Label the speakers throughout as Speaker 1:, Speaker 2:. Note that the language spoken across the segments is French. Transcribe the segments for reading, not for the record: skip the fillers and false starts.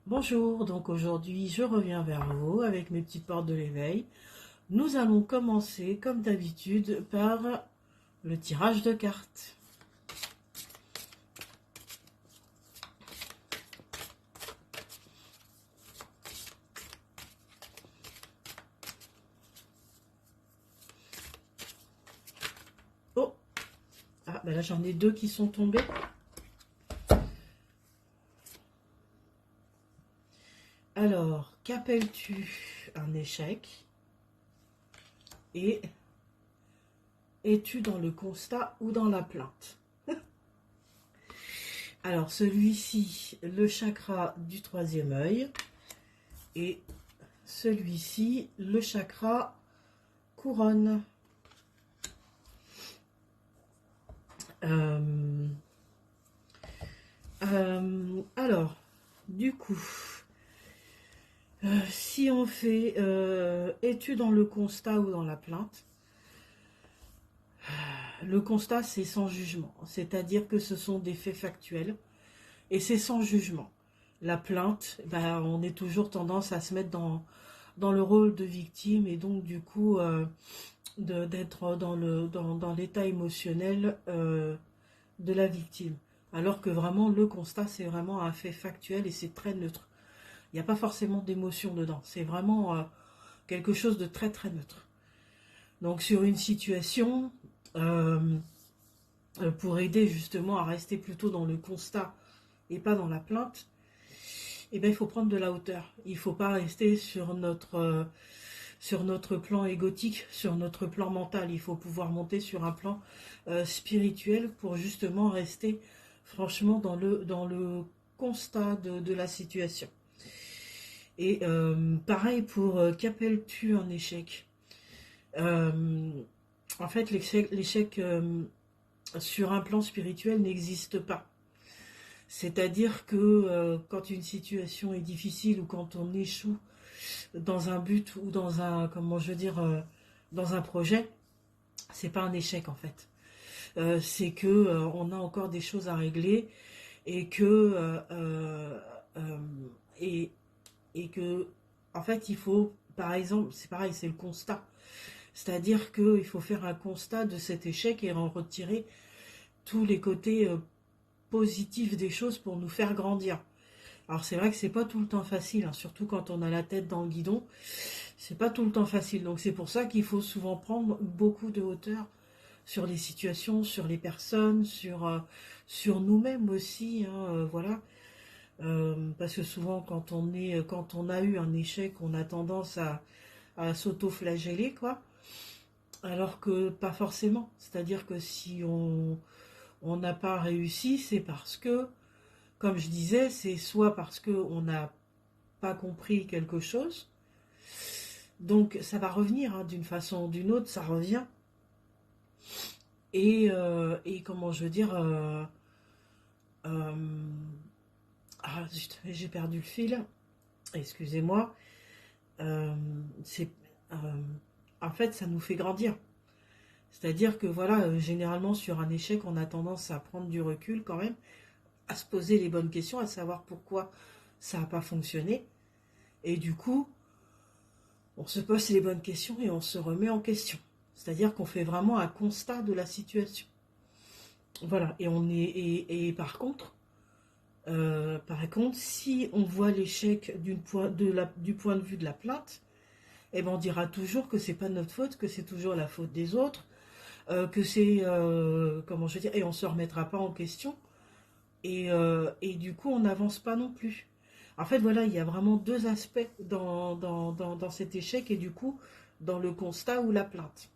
Speaker 1: Bonjour, donc aujourd'hui je reviens vers vous avec mes petites portes de l'éveil. Nous allons commencer comme d'habitude par le tirage de cartes. Oh, ah ben là j'en ai deux qui sont tombés. Alors, qu'appelles-tu un échec? Et es-tu dans le constat ou dans la plainte? Alors, celui-ci, le chakra du troisième œil. Et celui-ci, le chakra couronne. Alors, du coup, si on fait es-tu dans le constat ou dans la plainte? Le constat, c'est sans jugement, c'est-à-dire que ce sont des faits factuels et c'est sans jugement. La plainte, ben, on est toujours tendance à se mettre dans le rôle de victime et donc du coup d'être dans l'état émotionnel de la victime. Alors que vraiment le constat, c'est vraiment un fait factuel et c'est très neutre. Il n'y a pas forcément d'émotion dedans, c'est vraiment quelque chose de très très neutre. Donc sur une situation, pour aider justement à rester plutôt dans le constat et pas dans la plainte, eh bien, il faut prendre de la hauteur. Il ne faut pas rester sur notre plan égotique, sur notre plan mental. Il faut pouvoir monter sur un plan spirituel pour justement rester franchement dans le constat de la situation. Et pareil pour qu'appelles-tu un échec? En fait, l'échec sur un plan spirituel n'existe pas. C'est-à-dire que quand une situation est difficile ou quand on échoue dans un but ou dans un, comment je veux dire, dans un projet, c'est pas un échec en fait. C'est que on a encore des choses à régler et que euh, et, et que en fait il faut, par exemple, c'est pareil, c'est le constat. C'est-à-dire qu'il faut faire un constat de cet échec et en retirer tous les côtés positifs des choses pour nous faire grandir. Alors c'est vrai que c'est pas tout le temps facile, hein, surtout quand on a la tête dans le guidon, c'est pas tout le temps facile. Donc c'est pour ça qu'il faut souvent prendre beaucoup de hauteur sur les situations, sur les personnes, sur nous-mêmes aussi, hein, voilà. Parce que souvent quand on a eu un échec, on a tendance à s'auto-flageller, quoi. Alors que pas forcément. C'est-à-dire que si on n'a pas réussi, c'est parce que, comme je disais, c'est soit parce qu'on n'a pas compris quelque chose, donc ça va revenir hein, d'une façon ou d'une autre, ça revient. Et comment je veux dire, euh, ah, j'ai perdu le fil, excusez-moi. Euh, c'est, euh, En fait, ça nous fait grandir. C'est-à-dire que voilà, généralement sur un échec, on a tendance à prendre du recul quand même, à se poser les bonnes questions, à savoir pourquoi ça n'a pas fonctionné. Et du coup, on se pose les bonnes questions et on se remet en question. C'est-à-dire qu'on fait vraiment un constat de la situation. Voilà. Et par contre, si on voit l'échec du point de vue de la plainte, eh ben on dira toujours que c'est pas de notre faute, que c'est toujours la faute des autres, que c'est comment je veux dire, et on se remettra pas en question. Et du coup, on n'avance pas non plus. En fait, voilà, il y a vraiment deux aspects dans cet échec et du coup, dans le constat ou la plainte.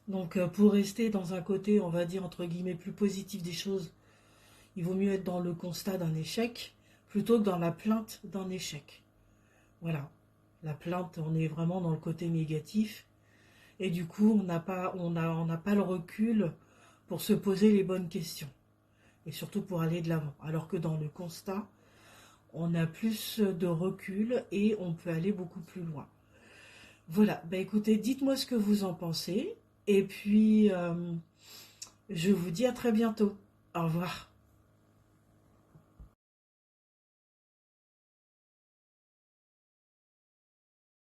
Speaker 1: Donc, pour rester dans un côté, on va dire, entre guillemets, plus positif des choses, il vaut mieux être dans le constat d'un échec plutôt que dans la plainte d'un échec. Voilà. La plainte, on est vraiment dans le côté négatif et du coup, on n'a pas le recul pour se poser les bonnes questions et surtout pour aller de l'avant. Alors que dans le constat, on a plus de recul et on peut aller beaucoup plus loin. Voilà, bah écoutez, dites-moi ce que vous en pensez et puis je vous dis à très bientôt. Au revoir.